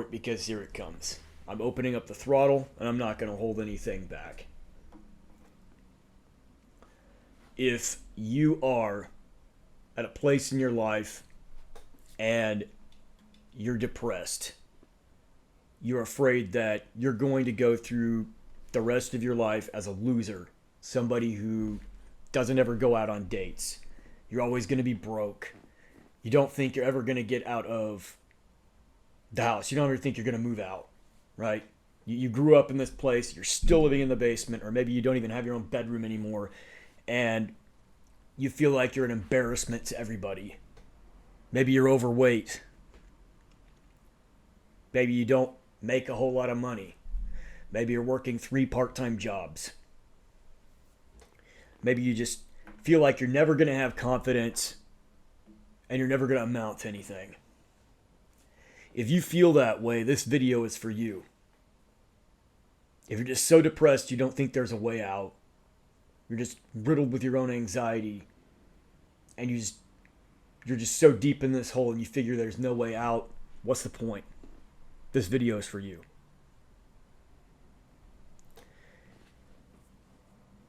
Because here it comes. I'm opening up the throttle and I'm not going to hold anything back. If you are at a place in your life and you're depressed, you're afraid that you're going to go through the rest of your life as a loser, somebody who doesn't ever go out on dates, you're always going to be broke, you don't think you're ever going to get out of the house, you don't ever think you're going to move out, right? You grew up in this place, you're still living in the basement, or maybe you don't even have your own bedroom anymore, and you feel like you're an embarrassment to everybody. Maybe you're overweight. Maybe you don't make a whole lot of money. Maybe you're working 3 part-time jobs. Maybe you just feel like you're never going to have confidence and you're never going to amount to anything. If you feel that way, this video is for you. If you're just so depressed you don't think there's a way out, you're just riddled with your own anxiety, and you're just so deep in this hole and you figure there's no way out, what's the point? This video is for you.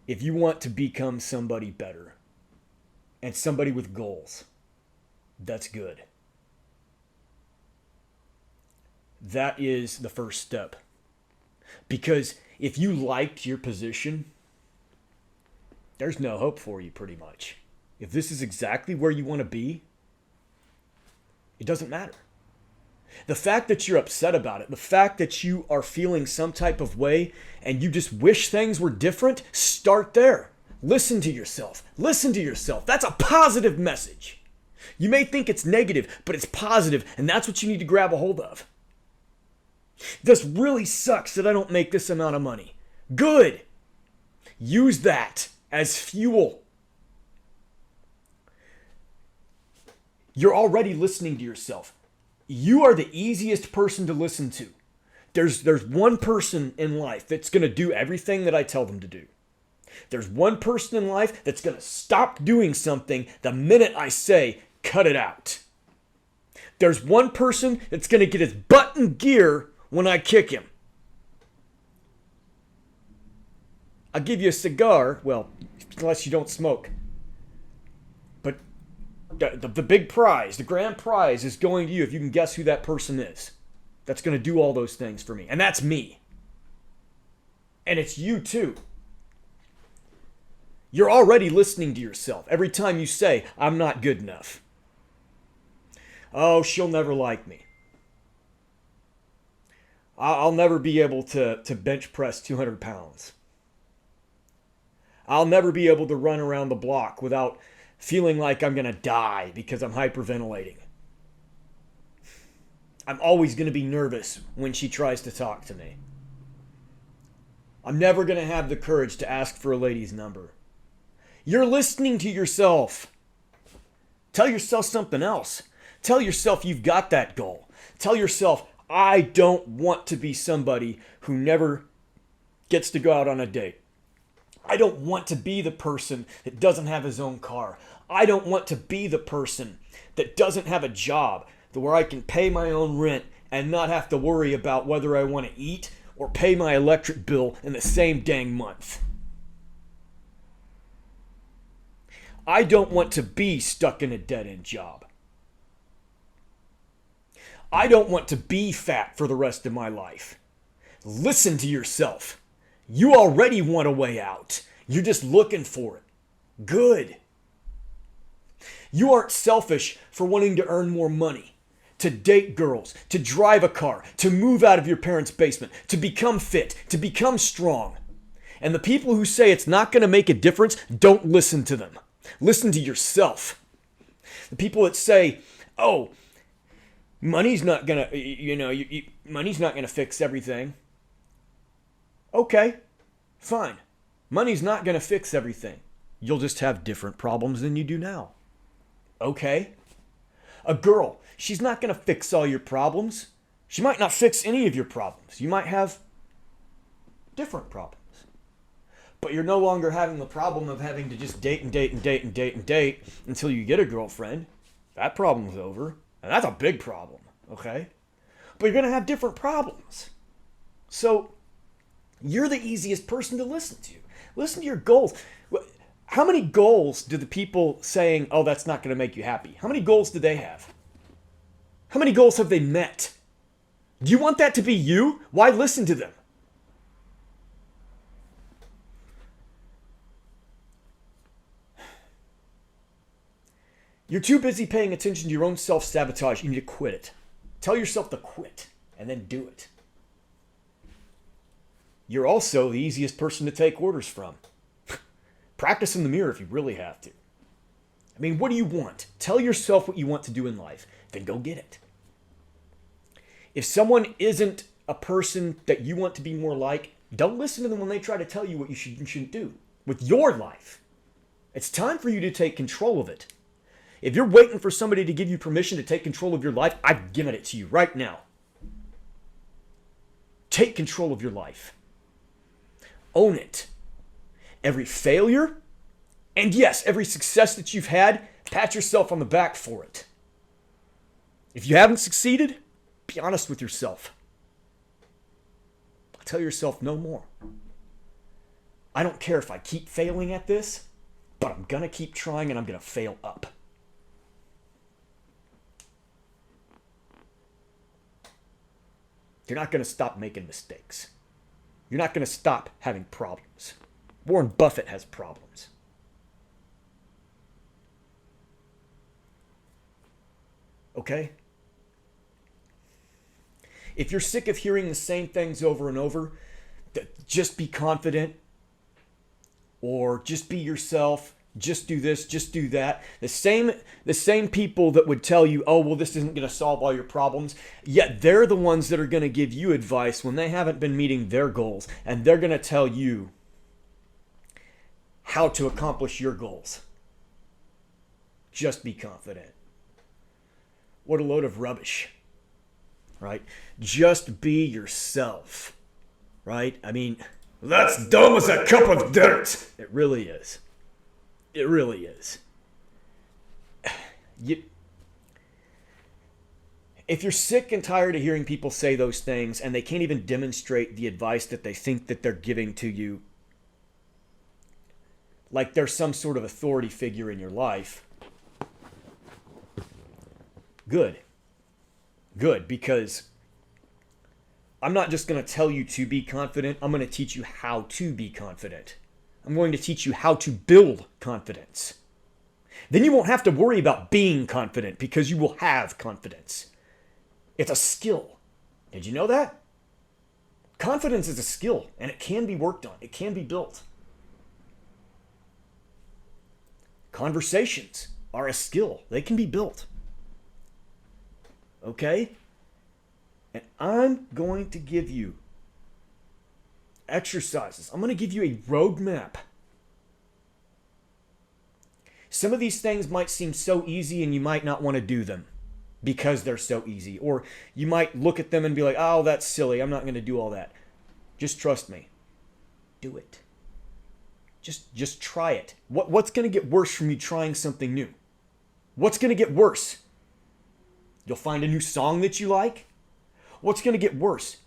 If you want to become somebody better and somebody with goals, that's good. That is the first step. Because if you liked your position, there's no hope for you pretty much. If this is exactly where you want to be, it doesn't matter. The fact that you're upset about it, the fact that you are feeling some type of way and you just wish things were different, start there. Listen to yourself. Listen to yourself. That's a positive message. You may think it's negative, but it's positive, and that's what you need to grab a hold of. This really sucks that I don't make this amount of money. Good. Use that as fuel. You're already listening to yourself. You are the easiest person to listen to. There's one person in life that's going to do everything that I tell them to do. There's one person in life that's going to stop doing something the minute I say, cut it out. There's one person that's going to get his butt in gear when I kick him. I'll give you a cigar, well, unless you don't smoke. But the big prize, the grand prize is going to you if you can guess who that person is. That's going to do all those things for me. And that's me. And it's you too. You're already listening to yourself every time you say, I'm not good enough. Oh, she'll never like me. I'll never be able to bench press 200 pounds. I'll never be able to run around the block without feeling like I'm going to die because I'm hyperventilating. I'm always going to be nervous when she tries to talk to me. I'm never going to have the courage to ask for a lady's number. You're listening to yourself. Tell yourself something else. Tell yourself you've got that goal. Tell yourself, I don't want to be somebody who never gets to go out on a date. I don't want to be the person that doesn't have his own car. I don't want to be the person that doesn't have a job where I can pay my own rent and not have to worry about whether I want to eat or pay my electric bill in the same dang month. I don't want to be stuck in a dead-end job. I don't want to be fat for the rest of my life. Listen to yourself. You already want a way out. You're just looking for it. Good. You aren't selfish for wanting to earn more money, to date girls, to drive a car, to move out of your parents' basement, to become fit, to become strong. And the people who say it's not going to make a difference, don't listen to them. Listen to yourself. The people that say, oh, money's not going to, money's not going to fix everything. Okay, fine. Money's not going to fix everything. You'll just have different problems than you do now. Okay. A girl, she's not going to fix all your problems. She might not fix any of your problems. You might have different problems. But you're no longer having the problem of having to just date and date and date and date and date until you get a girlfriend. That problem's over. And that's a big problem, okay? but you're going to have different problems. So you're the easiest person to listen to. Listen to your goals. How many goals do the people saying, oh, that's not going to make you happy? How many goals do they have? How many goals have they met? Do you want that to be you? Why listen to them? You're too busy paying attention to your own self-sabotage. You need to quit it. Tell yourself to quit and then do it. You're also the easiest person to take orders from. Practice in the mirror if you really have to. I mean, what do you want? Tell yourself what you want to do in life. Then go get it. If someone isn't a person that you want to be more like, don't listen to them when they try to tell you what you should and shouldn't do with your life. It's time for you to take control of it. If you're waiting for somebody to give you permission to take control of your life, I've given it to you right now. Take control of your life. Own it. Every failure, and yes, every success that you've had, pat yourself on the back for it. If you haven't succeeded, be honest with yourself. Tell yourself no more. I don't care if I keep failing at this, but I'm going to keep trying and I'm going to fail up. You're not going to stop making mistakes. You're not going to stop having problems. Warren Buffett has problems. Okay? If you're sick of hearing the same things over and over, just be confident, or just be yourself, just do this, just do that. The same people that would tell you, oh, well, this isn't going to solve all your problems, yet they're the ones that are going to give you advice when they haven't been meeting their goals, and they're going to tell you how to accomplish your goals. Just be confident. What a load of rubbish, right? Just be yourself, right? I mean, that's dumb as a cup of dirt. It really is. It really is. If you're sick and tired of hearing people say those things and they can't even demonstrate the advice that they think that they're giving to you, like they're some sort of authority figure in your life, good. Good, because I'm not just going to tell you to be confident. I'm going to teach you how to be confident. I'm going to teach you how to build confidence. Then you won't have to worry about being confident because you will have confidence. It's a skill. Did you know that? Confidence is a skill, and it can be worked on. It can be built. Conversations are a skill. They can be built. Okay? And I'm going to give you exercises. I'm going to give you a roadmap. Some of these things might seem so easy and you might not want to do them because they're so easy. Or you might look at them and be like, oh, that's silly. I'm not going to do all that. Just trust me. Do it. Just try it. What's going to get worse from you trying something new? What's going to get worse? You'll find a new song that you like? What's going to get worse?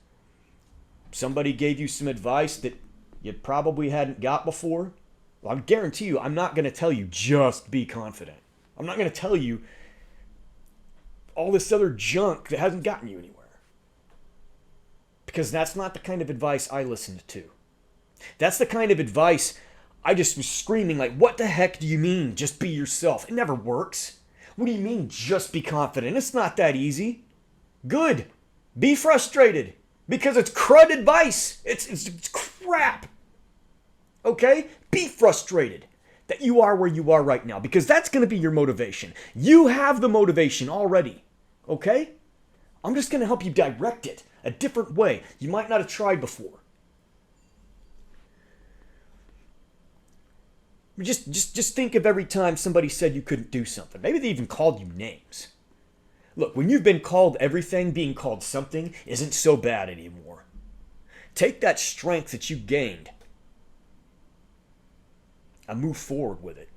Somebody gave you some advice that you probably hadn't got before? Well, I guarantee you, I'm not going to tell you just be confident. I'm not going to tell you all this other junk that hasn't gotten you anywhere. Because that's not the kind of advice I listened to. That's the kind of advice I just was screaming like, what the heck do you mean, just be yourself? It never works. What do you mean, just be confident? It's not that easy. Good. Be frustrated. Because it's crud advice. It's crap. Okay? Be frustrated that you are where you are right now. Because that's going to be your motivation. You have the motivation already. Okay? I'm just going to help you direct it a different way you might not have tried before. Just think of every time somebody said you couldn't do something. Maybe they even called you names. Look, when you've been called everything, being called something isn't so bad anymore. Take that strength that you gained and move forward with it.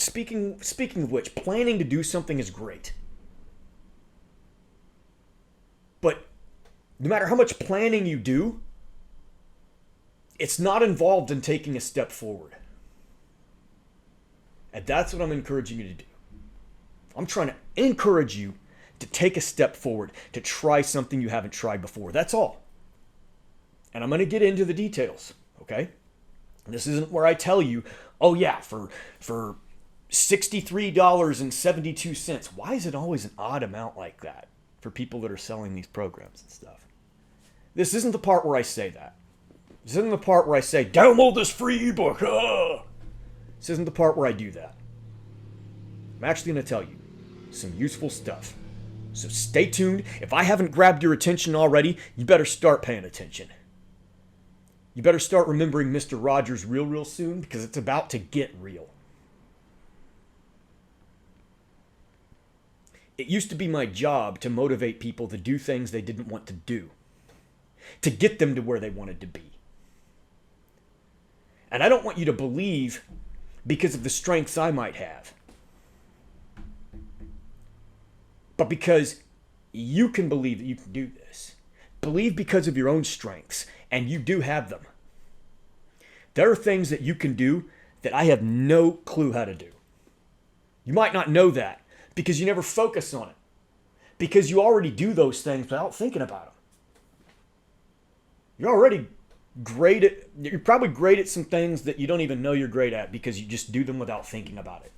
Speaking of which, planning to do something is great. But No matter how much planning you do, it's not involved in taking a step forward. And that's what I'm encouraging you to do. I'm trying to encourage you to take a step forward, to try something you haven't tried before. That's all. And I'm going to get into the details, okay? This isn't where I tell you, oh yeah, for $63.72. Why is it always an odd amount like that for people that are selling these programs and stuff? This isn't the part where I say that. This isn't the part where I say, download this free ebook. This isn't the part where I do that. I'm actually going to tell you some useful stuff. So stay tuned. If I haven't grabbed your attention already, you better start paying attention. You better start remembering Mr. Rogers real soon, because it's about to get real. It used to be my job to motivate people to do things they didn't want to do, to get them to where they wanted to be. And I don't want you to believe because of the strengths I might have, but because you can believe that you can do this. Believe because of your own strengths, and you do have them. There are things that you can do that I have no clue how to do. You might not know that because you never focus on it, because you already do those things without thinking about them. You're already great at, you're probably great at some things that you don't even know you're great at because you just do them without thinking about it.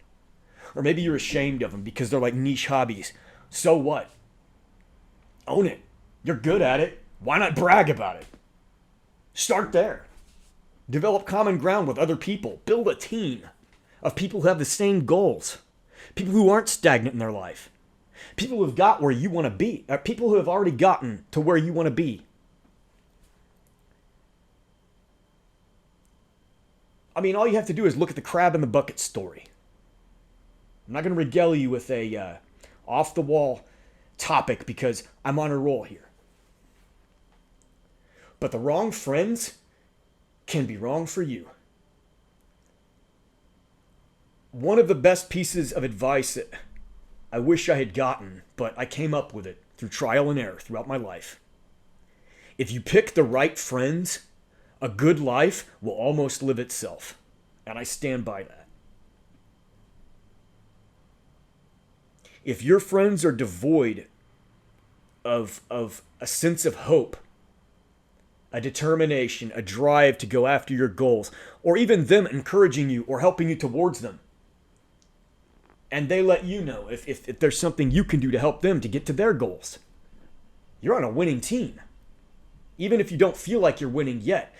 Or maybe you're ashamed of them because they're like niche hobbies. So what? Own it. You're good at it. Why not brag about it? Start there. Develop common ground with other people. Build a team of people who have the same goals. People who aren't stagnant in their life. People who have got where you want to be. People who have already gotten to where you want to be. I mean, all you have to do is look at the crab in the bucket story. I'm not going to regale you with a off-the-wall topic because I'm on a roll here. But the wrong friends can be wrong for you. One of the best pieces of advice that I wish I had gotten, but I came up with it through trial and error throughout my life. If you pick the right friends, a good life will almost live itself. And I stand by that. If your friends are devoid of a sense of hope, a determination, a drive to go after your goals, or even them encouraging you or helping you towards them, and they let you know if there's something you can do to help them to get to their goals, you're on a winning team. Even if you don't feel like you're winning yet,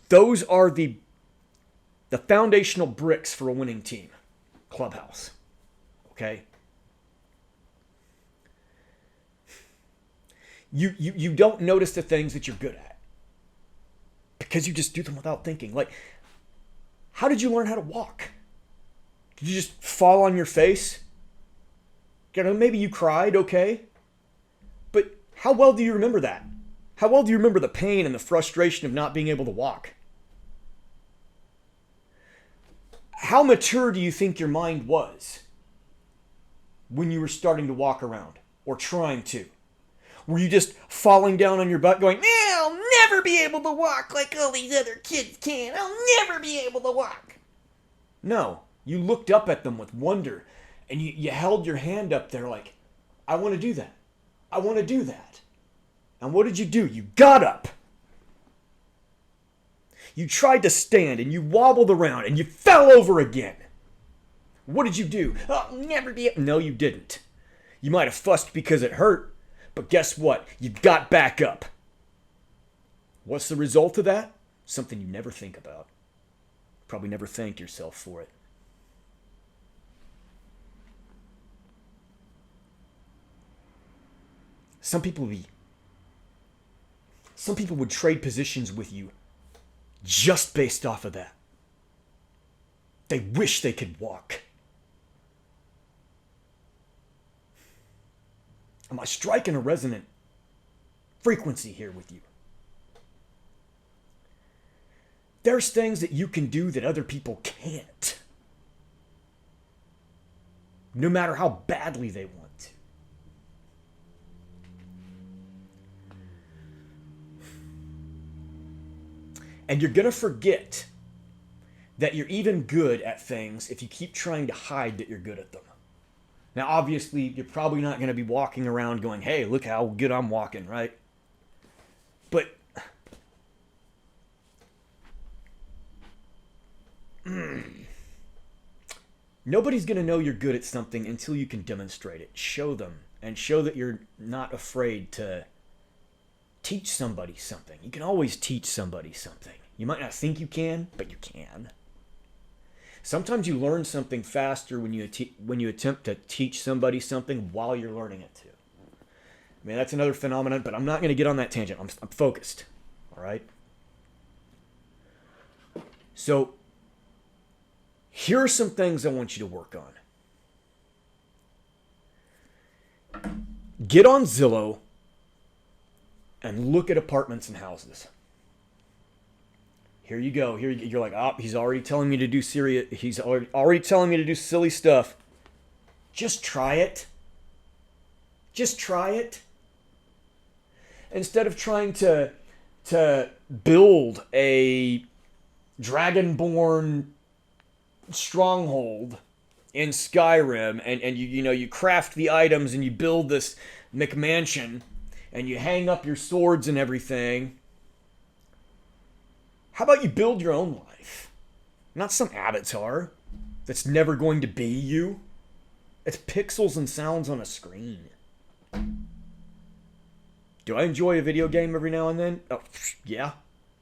those are the foundational bricks for a winning team. Clubhouse. Okay? You don't notice the things that you're good at because you just do them without thinking. Like, how did you learn how to walk? Did you just fall on your face? You know, maybe you cried, okay? But how well do you remember that? How well do you remember the pain and the frustration of not being able to walk? How mature do you think your mind was when you were starting to walk around or trying to? Were you just falling down on your butt going, I'll never be able to walk like all these other kids can. I'll never be able to walk. No, you looked up at them with wonder and you held your hand up there like, I want to do that. I want to do that. And what did you do? You got up. You tried to stand and you wobbled around and you fell over again. What did you do? I'll never be able. No, you didn't. You might have fussed because it hurt, but guess what? You got back up. What's the result of that? Something you never think about. Probably never thank yourself for it. Some people would trade positions with you just based off of that. They wish they could walk. Am I striking a resonant frequency here with you? There's things that you can do that other people can't. No matter how badly they want to. And you're going to forget that you're even good at things if you keep trying to hide that you're good at them. Now, obviously, you're probably not going to be walking around going, hey, look how good I'm walking, right? But nobody's going to know you're good at something until you can demonstrate it. Show them, and show that you're not afraid to teach somebody something. You can always teach somebody something. You might not think you can, but you can. Sometimes you learn something faster when you attempt to teach somebody something while you're learning it too. I mean, that's another phenomenon, but I'm not going to get on that tangent. I'm focused. All right? So, here are some things I want you to work on. Get on Zillow and look at apartments and houses. Here you go. You're like, oh, he's already telling me to do serious. He's already telling me to do silly stuff. Just try it. Just try it. Instead of trying to build a dragonborn stronghold in Skyrim, and you craft the items and you build this McMansion and you hang up your swords and everything. How about you build your own life? Not some avatar that's never going to be you. It's pixels and sounds on a screen. Do I enjoy a video game every now and then? Oh, yeah.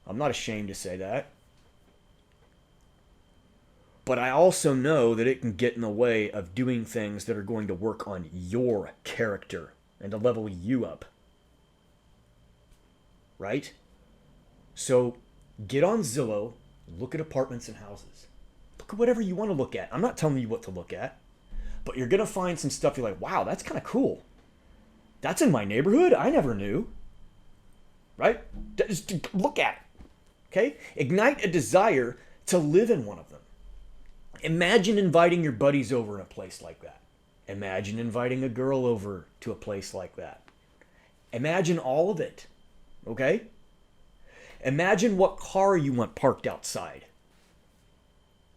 I'm not ashamed to say that. But I also know that it can get in the way of doing things that are going to work on your character and to level you up. Right? So, get on Zillow, look at apartments and houses. Look at whatever you want to look at. I'm not telling you what to look at. But you're going to find some stuff you're like, wow, that's kind of cool. That's in my neighborhood? I never knew. Right? Just look at it. Okay? Ignite a desire to live in one of them. Imagine inviting your buddies over in a place like that. Imagine inviting a girl over to a place like that. Imagine all of it. Okay? Imagine what car you want parked outside.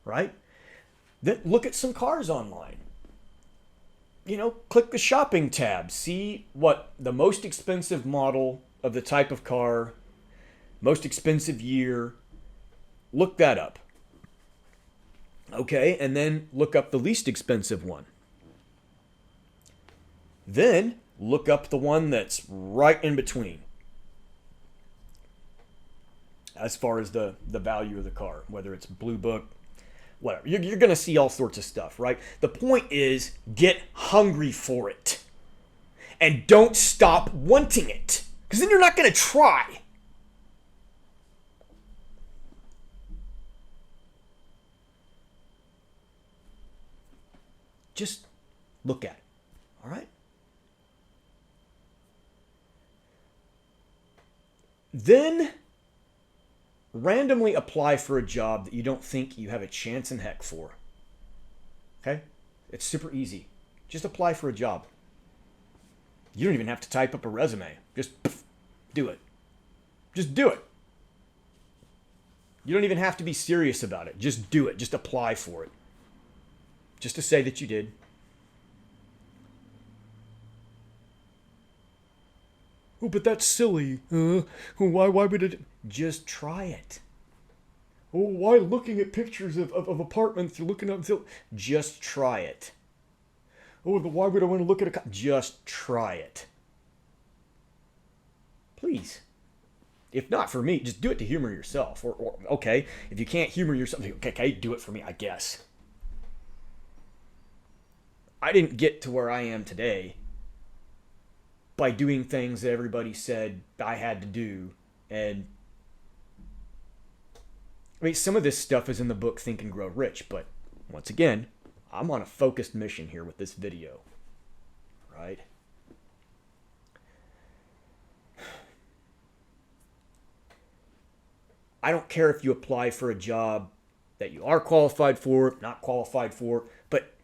Right? Then look at some cars online. Click the shopping tab. See what the most expensive model of the type of car, most expensive year. Look that up. Okay? And then look up the least expensive one. Then look up the one that's right in between. As far as the value of the car, whether it's Blue Book, whatever. You're going to see all sorts of stuff, right? The point is, get hungry for it. And don't stop wanting it. Because then you're not going to try. Just look at it. All right? Then randomly apply for a job that you don't think you have a chance in heck for. Okay? It's super easy. Just apply for a job. You don't even have to type up a resume. Just do it. Just do it. You don't even have to be serious about it. Just do it. Just apply for it. Just to say that you did. Oh, but that's silly. Why would it? Just try it. Oh, why looking at pictures of apartments? You're looking up. Just try it. Oh, but why would I want to look at a? Just try it. Please. If not for me, just do it to humor yourself. Or okay, if you can't humor yourself, okay, do it for me, I guess. I didn't get to where I am today by doing things that everybody said I had to do. And I mean, some of this stuff is in the book Think and Grow Rich, but once again, I'm on a focused mission here with this video, right? I don't care if you apply for a job that you are qualified for, not qualified for, but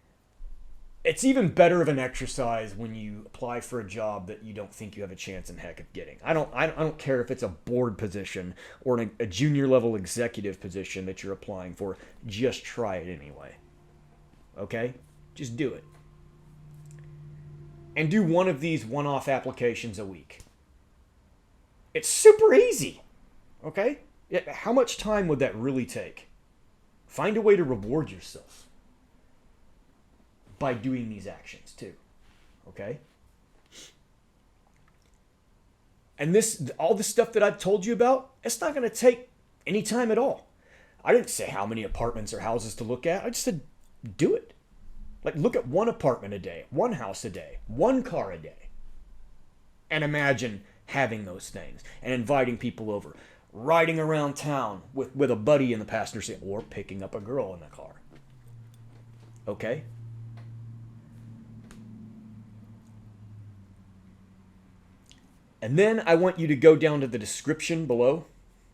It's even better of an exercise when you apply for a job that you don't think you have a chance in heck of getting. I don't care if it's a board position or a junior level executive position that you're applying for. Just try it anyway. Okay? Just do it. And do one of these one-off applications a week. It's super easy. Okay? How much time would that really take? Find a way to reward yourself by doing these actions too. Okay? And all the stuff that I've told you about, it's not going to take any time at all. I didn't say how many apartments or houses to look at. I just said do it. Like, look at one apartment a day, one house a day, one car a day. And imagine having those things and inviting people over, riding around town with a buddy in the passenger seat, or picking up a girl in the car. Okay? And then I want you to go down to the description below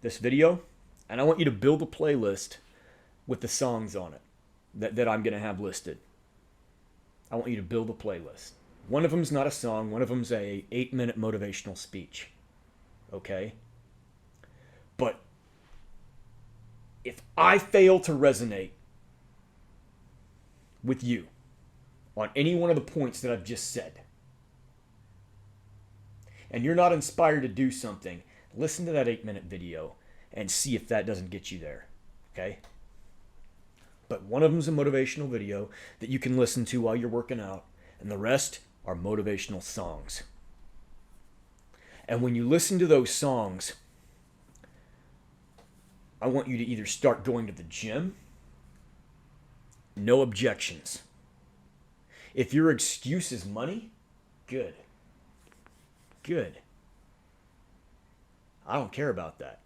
this video, and I want you to build a playlist with the songs on it that I'm going to have listed. I want you to build a playlist. One of them's not a song. One of them's a 8-minute motivational speech. Okay? But if I fail to resonate with you on any one of the points that I've just said, and you're not inspired to do something, listen to that 8-minute video and see if that doesn't get you there. Okay? But one of them's a motivational video that you can listen to while you're working out, and the rest are motivational songs. And when you listen to those songs, I want you to either start going to the gym, no objections. If your excuse is money, good. Good. I don't care about that.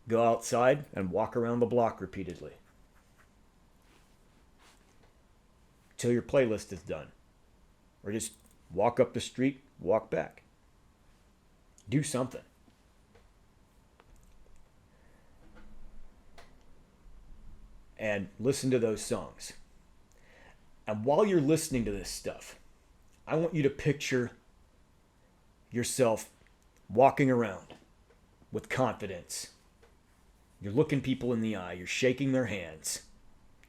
Go outside and walk around the block repeatedly till your playlist is done. Or just walk up the street, walk back. Do something. And listen to those songs. And while you're listening to this stuff, I want you to picture yourself walking around with confidence. You're looking people in the eye. You're shaking their hands.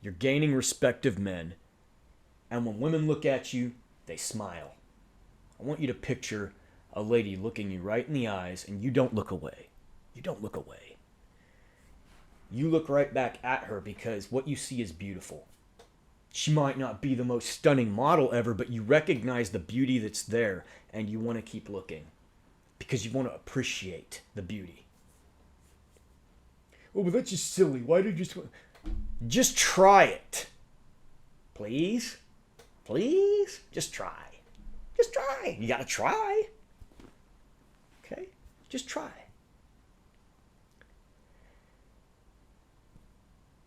You're gaining respect of men. And when women look at you, they smile. I want you to picture a lady looking you right in the eyes, and you don't look away. You don't look away. You look right back at her because what you see is beautiful. She might not be the most stunning model ever, but you recognize the beauty that's there, and you want to keep looking because you want to appreciate the beauty. Oh, but that's just silly. Why did you just try it? Please? Please? Just try. Just try. You got to try. Okay? Just try.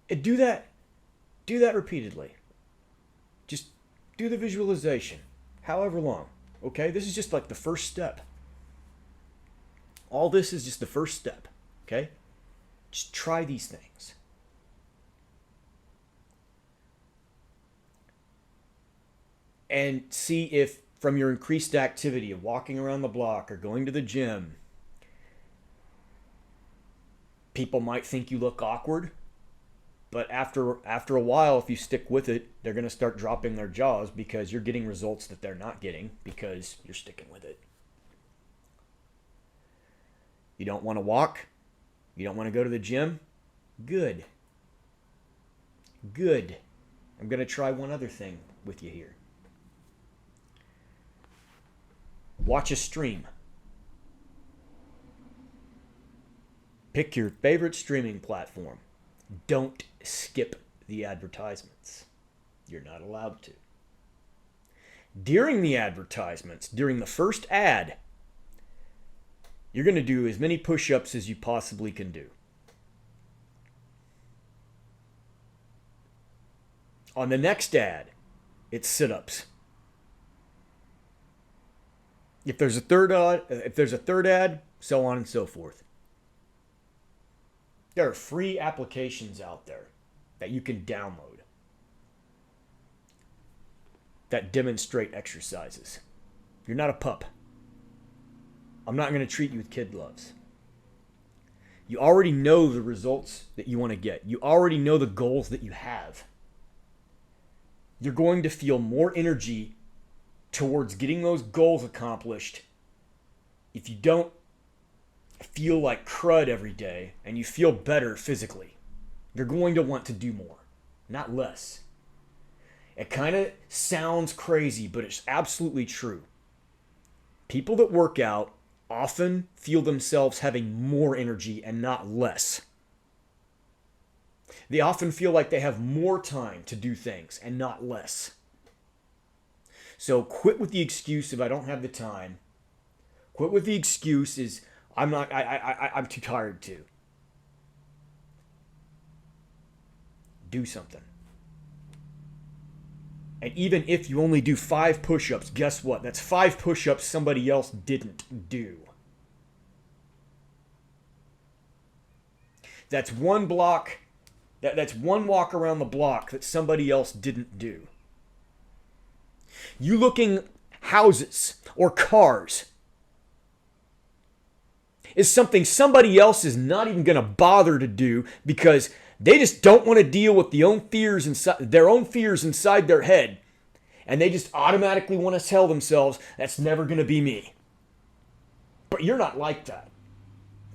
And do that repeatedly. Just do the visualization, however long. Okay? This is just like the first step. All this is just the first step. Okay? Just try these things. And see if from your increased activity of walking around the block or going to the gym, people might think you look awkward. But after a while, if you stick with it, they're going to start dropping their jaws because you're getting results that they're not getting because you're sticking with it. You don't want to walk? You don't want to go to the gym? Good. Good. I'm going to try one other thing with you here. Watch a stream. Pick your favorite streaming platform. Don't skip the advertisements. You're not allowed to. During the advertisements, during the first ad, you're going to do as many push-ups as you possibly can do. On the next ad, it's sit-ups. If there's a third ad, so on and so forth. There are free applications out there that you can download. that demonstrate exercises. You're not a pup. I'm not going to treat you with kid gloves. You already know the results that you want to get. You already know the goals that you have. You're going to feel more energy towards getting those goals accomplished if you don't feel like crud every day and you feel better physically. You're going to want to do more, not less. It kind of sounds crazy, but it's absolutely true. People that work out often feel themselves having more energy and not less. They often feel like they have more time to do things and not less. So quit with the excuse of I don't have the time. Quit with the excuse is I'm too tired to. Do something. And even if you only do 5 push-ups, guess what? That's 5 push-ups somebody else didn't do. That's one block. That's one walk around the block that somebody else didn't do. You looking houses or cars is something somebody else is not even going to bother to do because they just don't want to deal with their own fears inside their head. And they just automatically want to tell themselves, that's never going to be me. But you're not like that.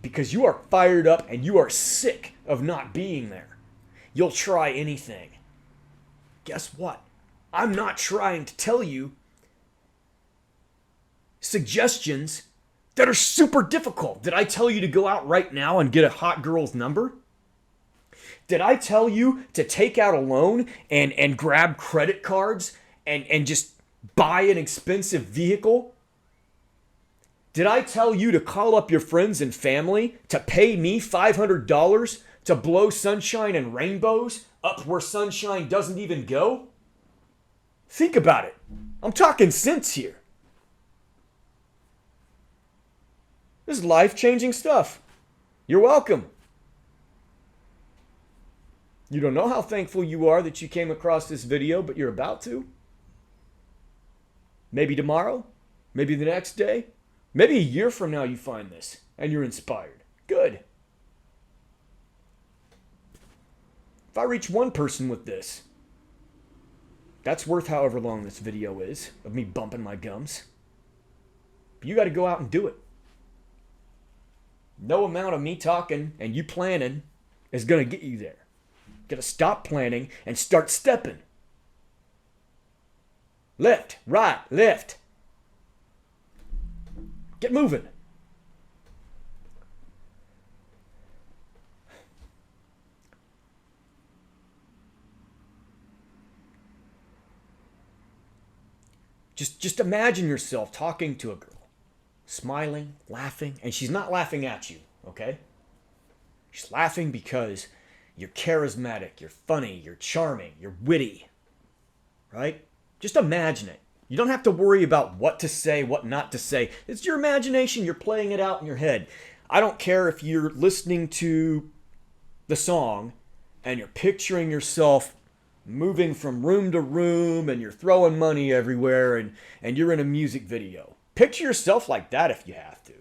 Because you are fired up and you are sick of not being there. You'll try anything. Guess what? I'm not trying to tell you suggestions that are super difficult. Did I tell you to go out right now and get a hot girl's number? Did I tell you to take out a loan and grab credit cards and just buy an expensive vehicle? Did I tell you to call up your friends and family to pay me $500 to blow sunshine and rainbows up where sunshine doesn't even go? Think about it. I'm talking sense here. This is life-changing stuff. You're welcome. You don't know how thankful you are that you came across this video, but you're about to. Maybe tomorrow, maybe the next day, maybe a year from now you find this and you're inspired. Good. If I reach one person with this, that's worth however long this video is of me bumping my gums. But you got to go out and do it. No amount of me talking and you planning is going to get you there. Got to stop planning and start stepping. Left, right, left. Get moving. Just imagine yourself talking to a girl, smiling, laughing, and she's not laughing at you, okay? She's laughing because you're charismatic, you're funny, you're charming, you're witty, right? Just imagine it. You don't have to worry about what to say, what not to say. It's your imagination. You're playing it out in your head. I don't care if you're listening to the song and you're picturing yourself moving from room to room and you're throwing money everywhere and you're in a music video. Picture yourself like that if you have to.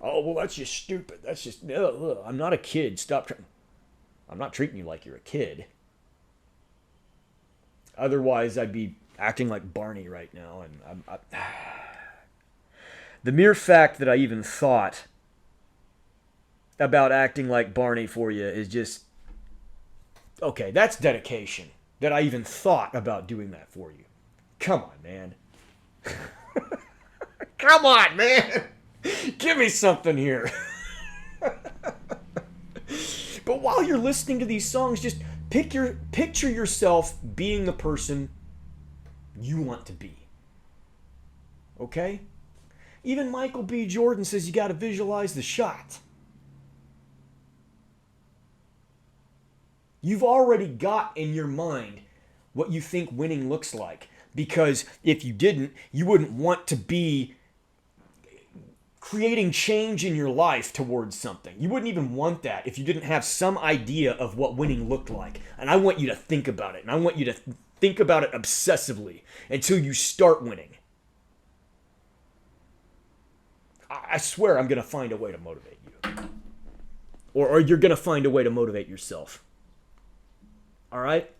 Oh, well, that's just stupid. That's just, I'm not a kid. Stop. I'm not treating you like you're a kid. Otherwise, I'd be acting like Barney right now. And the mere fact that I even thought about acting like Barney for you is just, okay, that's dedication. That I even thought about doing that for you. Come on, man. Come on, man. Give me something here. But while you're listening to these songs, just picture yourself being the person you want to be. Okay? Even Michael B. Jordan says you got to visualize the shot. You've already got in your mind what you think winning looks like. Because if you didn't, you wouldn't want to be creating change in your life towards something. You wouldn't even want that if you didn't have some idea of what winning looked like. And I want you to think about it. And I want you to think about it obsessively until you start winning. I swear I'm going to find a way to motivate you. Or you're going to find a way to motivate yourself. All right?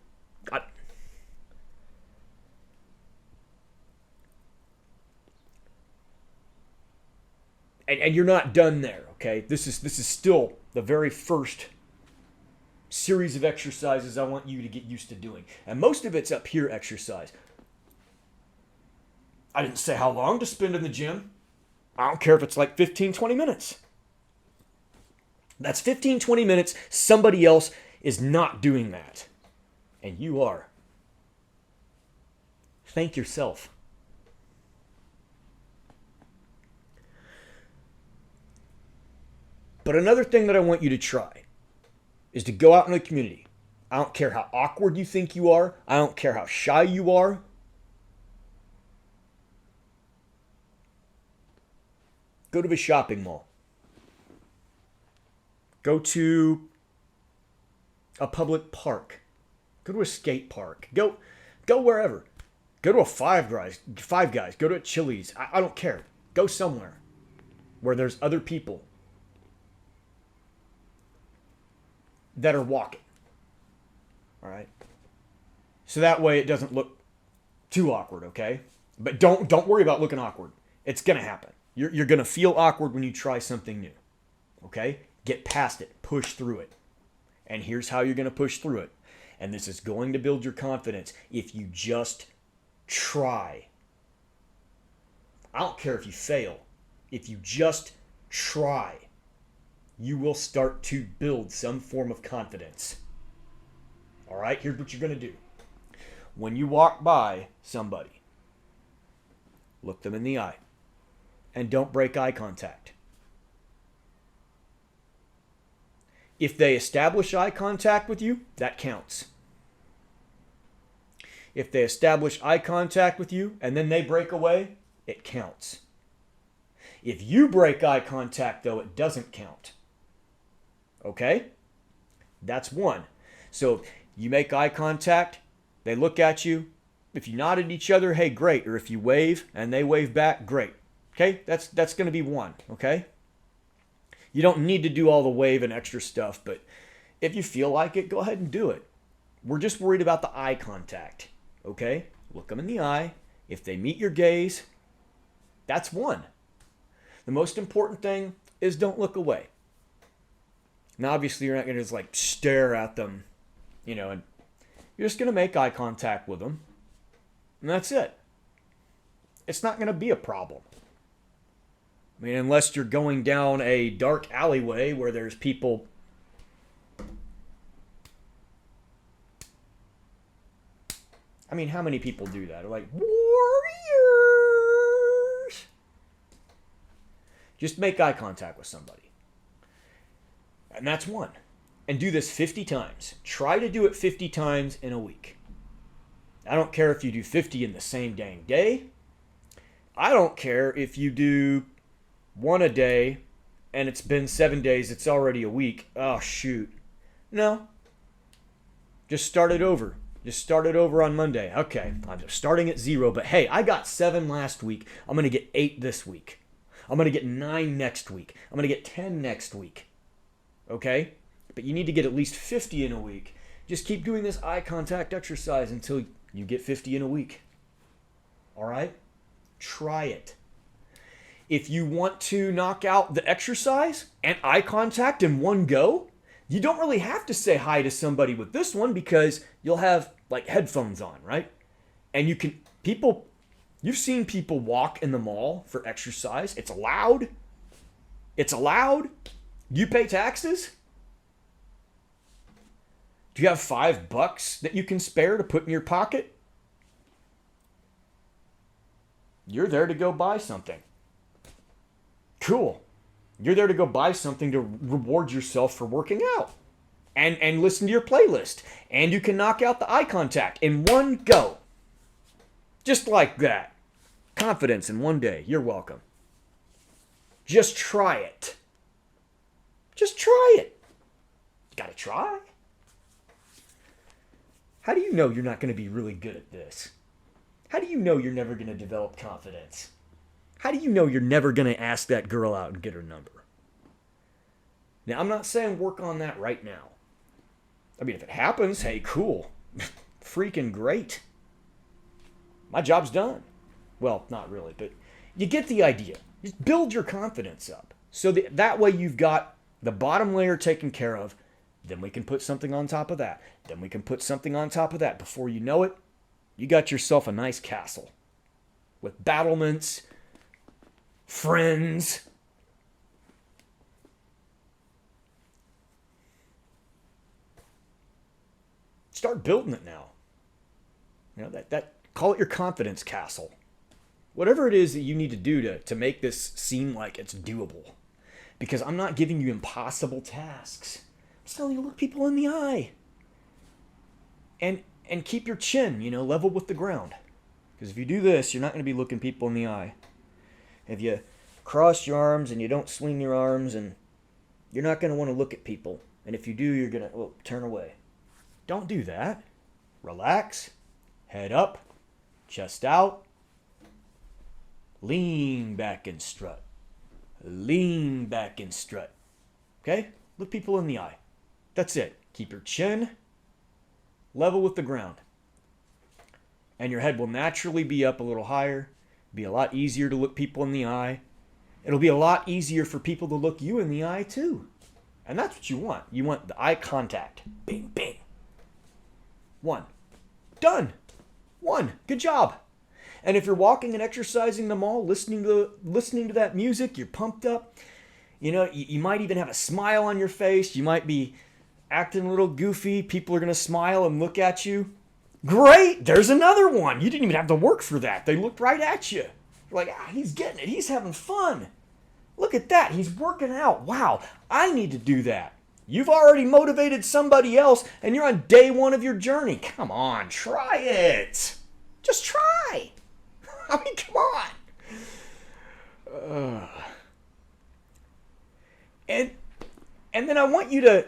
And you're not done there, okay? This is still the very first series of exercises I want you to get used to doing. And most of it's up here exercise. I didn't say how long to spend in the gym. I don't care if it's like 15, 20 minutes. That's 15, 20 minutes. Somebody else is not doing that. And you are. Thank yourself. But another thing that I want you to try is to go out in the community. I don't care how awkward you think you are. I don't care how shy you are. Go to the shopping mall. Go to a public park. Go to a skate park. Go wherever. Go to a Five Guys. Go to a Chili's. I don't care. Go somewhere where there's other people that are walking. All right? So that way it doesn't look too awkward, okay? But don't worry about looking awkward. It's going to happen. You're going to feel awkward when you try something new. Okay? Get past it. Push through it. And here's how you're going to push through it. And this is going to build your confidence if you just try. I don't care if you fail. If you just try, you will start to build some form of confidence. All right? Here's what you're going to do. When you walk by somebody, look them in the eye. And don't break eye contact. If they establish eye contact with you, that counts. If they establish eye contact with you and then they break away, it counts. If you break eye contact, though, it doesn't count. Okay? That's one. So you make eye contact, they look at you. If you nod at each other, hey, great. Or if you wave and they wave back, great. Okay? That's going to be one. Okay? You don't need to do all the wave and extra stuff, but if you feel like it, go ahead and do it. We're just worried about the eye contact. Okay? Look them in the eye. If they meet your gaze, that's one. The most important thing is don't look away. Now, obviously, you're not going to just like stare at them, and you're just going to make eye contact with them. And that's it. It's not going to be a problem. I mean, unless you're going down a dark alleyway where there's people. I mean, how many people do that? They're like, warriors! Just make eye contact with somebody. And that's one. And do this 50 times. Try to do it 50 times in a week. I don't care if you do 50 in the same dang day. I don't care if you do one a day and it's been 7 days, it's already a week. Oh, shoot. No. Just start it over. Just start it over on Monday. Okay, I'm just starting at 0, but hey, I got 7 last week. I'm going to get 8 this week. I'm going to get 9 next week. I'm going to get 10 next week. Okay? But you need to get at least 50 in a week. Just keep doing this eye contact exercise until you get 50 in a week. All right? Try it. If you want to knock out the exercise and eye contact in one go, you don't really have to say hi to somebody with this one because you'll have like headphones on, right? And you've seen people walk in the mall for exercise. It's allowed. It's allowed. You pay taxes? Do you have $5 that you can spare to put in your pocket? You're there to go buy something. Cool. You're there to go buy something to reward yourself for working out. And listen to your playlist. And you can knock out the eye contact in one go. Just like that. Confidence in one day. You're welcome. Just try it. Just try it. You gotta try. How do you know you're not going to be really good at this? How do you know you're never going to develop confidence? How do you know you're never going to ask that girl out and get her number? Now, I'm not saying work on that right now. I mean, if it happens, hey, cool. Freaking great. My job's done. Well, not really, but you get the idea. Just build your confidence up. So that way you've got the bottom layer taken care of. Then we can put something on top of that. Then we can put something on top of that. Before you know it, you got yourself a nice castle with battlements, friends. Start building it now. You know, that call it your confidence castle. Whatever it is that you need to do to make this seem like it's doable. Because I'm not giving you impossible tasks. I'm telling you, look people in the eye. And keep your chin, level with the ground. Because if you do this, you're not going to be looking people in the eye. If you cross your arms and you don't swing your arms, and you're not going to want to look at people. And if you do, you're going to turn away. Don't do that. Relax. Head up. Chest out. Lean back and strut. Lean back and strut. Okay? Look people in the eye. That's it. Keep your chin level with the ground. And your head will naturally be up a little higher. Be a lot easier to look people in the eye. It'll be a lot easier for people to look you in the eye too. And that's what you want. You want the eye contact. Bing, bing. 1. Done. 1. Good job. And if you're walking and exercising the mall, listening to that music, you're pumped up. You might even have a smile on your face. You might be acting a little goofy. People are going to smile and look at you. Great. There's another one. You didn't even have to work for that. They looked right at you. You're like, he's getting it. He's having fun. Look at that. He's working out. Wow. I need to do that. You've already motivated somebody else and you're on day 1 of your journey. Come on. Try it. Just try. I mean, come on. And then I want you to,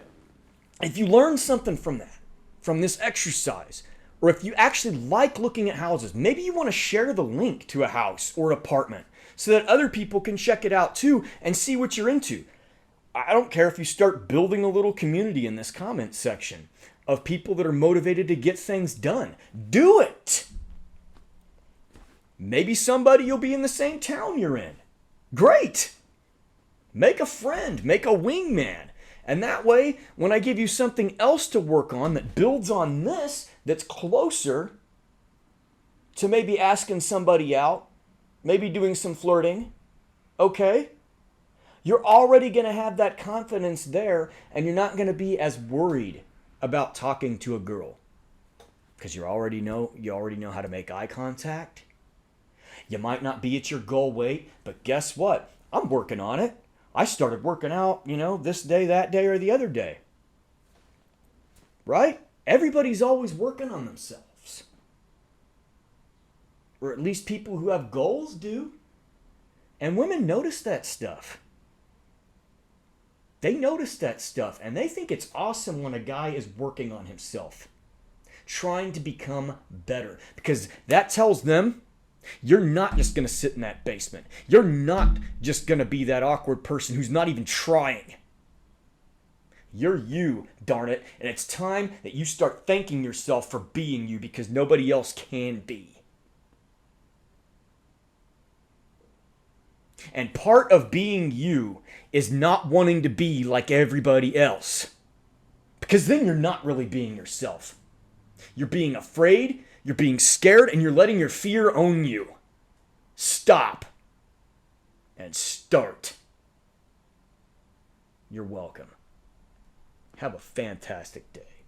if you learn something from this exercise, or if you actually like looking at houses, maybe you want to share the link to a house or an apartment so that other people can check it out too and see what you're into. I don't care if you start building a little community in this comment section of people that are motivated to get things done. Do it. Maybe somebody you'll be in the same town you're in. Great. Make a friend. Make a wingman. And that way, when I give you something else to work on that builds on this, that's closer to maybe asking somebody out, maybe doing some flirting, okay? You're already going to have that confidence there, and you're not going to be as worried about talking to a girl because you already know how to make eye contact. You might not be at your goal weight, but guess what? I'm working on it. I started working out, this day, that day, or the other day. Right? Everybody's always working on themselves. Or at least people who have goals do. And women notice that stuff. They notice that stuff, and they think it's awesome when a guy is working on himself. Trying to become better. Because that tells them, you're not just going to sit in that basement. You're not just going to be that awkward person who's not even trying. You're you, darn it. And it's time that you start thanking yourself for being you because nobody else can be. And part of being you is not wanting to be like everybody else. Because then you're not really being yourself. You're being afraid. You're being scared and you're letting your fear own you. Stop. And start. You're welcome. Have a fantastic day.